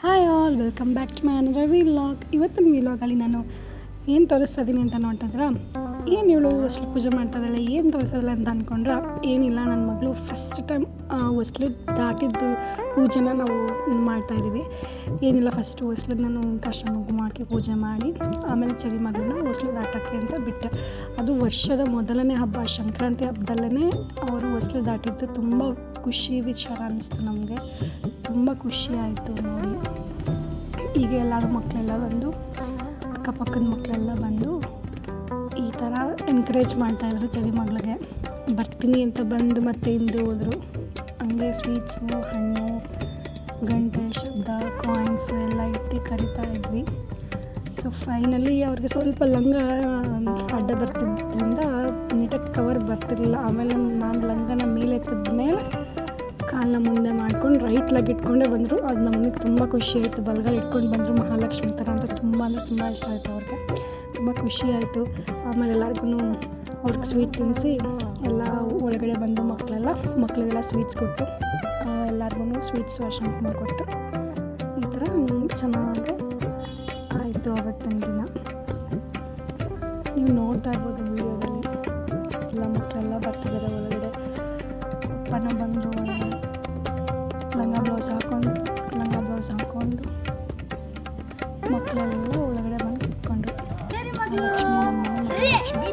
Hi all, welcome back to my another vlog. ಇವತ್ತಿನ ವಿಲಾಗಲ್ಲಿ ನಾನು ಏನು ತೋರಿಸ್ತಾ ಇದ್ದೀನಿ ಅಂತ ನೋಡ್ತಿದ್ರೆ, ಏನು ಇವಳು ಹೊಸ್ಲು ಪೂಜೆ ಮಾಡ್ತಾ ಇದ್ದಾಳೆ, ಏನು ತೋರಿಸೋದಿಲ್ಲ ಅಂತ ಅಂದ್ಕೊಂಡ್ರೆ ಏನಿಲ್ಲ. ನನ್ನ ಮಗಳು ಫಸ್ಟ್ ಟೈಮ್ ಹೊಸ್ಲು ದಾಟಿದ್ದು ಪೂಜೆನ ನಾವು ಮಾಡ್ತಾಯಿದ್ದೀವಿ. ಏನಿಲ್ಲ, ಫಸ್ಟು ಹೊಸ್ಲಿಗೆ ನಾನು ಕಷ್ಟ ಕುಂಕುಮ ಹಾಕಿ ಪೂಜೆ ಮಾಡಿ ಆಮೇಲೆ ಚರಿ ಮಗಳನ್ನ ಹೊಸ್ಲು ದಾಟೋಕ್ಕೆ ಅಂತ ಬಿಟ್ಟೆ. ಅದು ವರ್ಷದ ಮೊದಲನೇ ಹಬ್ಬ, ಸಂಕ್ರಾಂತಿ ಹಬ್ಬದಲ್ಲೇ ಅವರು ಹೊಸ್ಲು ದಾಟಿದ್ದು. ತುಂಬ ಖುಷಿ ವಿಚಾರ ಅನ್ನಿಸ್ತು ನಮಗೆ, ತುಂಬ ಖುಷಿ ಆಯಿತು ನೋಡಿ. ಈಗ ಎಲ್ಲರೂ ಮಕ್ಕಳೆಲ್ಲ ಬಂದು, ಅಕ್ಕಪಕ್ಕದ ಮಕ್ಕಳೆಲ್ಲ ಬಂದು ಈ ಥರ ಎನ್ಕರೇಜ್ ಮಾಡ್ತಾಯಿದ್ರು ಚರಿ ಮಗಳಿಗೆ. ಬರ್ತೀನಿ ಅಂತ ಬಂದು ಮತ್ತೆ ಹಿಂದೆ ಹೋದರು. ಹಂಗೆ ಸ್ವೀಟ್ಸು, ಹಣ್ಣು, ಗಂಟೆ ಶಬ್ದ, ಕಾಯಿನ್ಸು ಎಲ್ಲ ಇಟ್ಟು ಕರಿತಾ ಇದ್ವಿ. ಸೊ ಫೈನಲಿ ಅವ್ರಿಗೆ ಸ್ವಲ್ಪ ಲಂಗ ಅಡ್ಡ ಬರ್ತಿದ್ದರಿಂದ ನೀಟಾಗಿ ಕವರ್ ಬರ್ತಿರಲಿಲ್ಲ. ಆಮೇಲೆ ನಾನು ಲಂಗನ ಮೇಲೆ ಎತ್ತಿದ ಮೇಲೆ ಕಾಲನ್ನ ಮುಂದೆ ಮಾಡ್ಕೊಂಡು ರೈಟ್ ಲೆಗ್ ಇಟ್ಕೊಂಡೇ ಬಂದರು. ಅದು ನಮಗೆ ತುಂಬ ಖುಷಿ ಆಯಿತು. ಬಲಗೈ ಇಟ್ಕೊಂಡು ಬಂದರು ಮಹಾಲಕ್ಷ್ಮಿ ಥರ ಅಂತ ತುಂಬ ಇಷ್ಟ ಆಯಿತು ಅವ್ರಿಗೆ. ತುಂಬ ಖುಷಿ ಆಯಿತು. ಆಮೇಲೆ ಎಲ್ಲರಿಗೂ ಅವ್ರಿಗೆ ಸ್ವೀಟ್ ತಿನ್ನಿಸಿ ಎಲ್ಲ ಒಳಗಡೆ ಬಂದು ಮಕ್ಕಳಿಗೆಲ್ಲ ಸ್ವೀಟ್ಸ್ ಕೊಟ್ಟು ಎಲ್ಲರಿಗೂ ಸ್ವೀಟ್ಸು ಅರ್ಶಿನ ಕುಂಕುಮ ಕೊಟ್ಟು ಈ ಥರ ಚೆನ್ನಾಗಿ ಆಯಿತು ಆವತ್ತಿನ ದಿನ. ನೀವು ನೋಡ್ತಾ ಇರ್ಬೋದು ವೀಡಿಯೋದಲ್ಲಿ ಎಲ್ಲ ಮಕ್ಕಳೆಲ್ಲ ಬರ್ತಿದ್ದಾರೆ ಒಳಗಡೆ. ಅಪ್ಪನ ಬಂದರು, ಲಂಗ ಬ್ಲೌಸ್ ಹಾಕ್ಕೊಂಡು ಮಕ್ಕಳೆಲ್ಲ ಒಳಗಡೆ ಬಂದು ಕುತ್ಕೊಂಡ್ರು. ಲಕ್ಷ್ಮೀ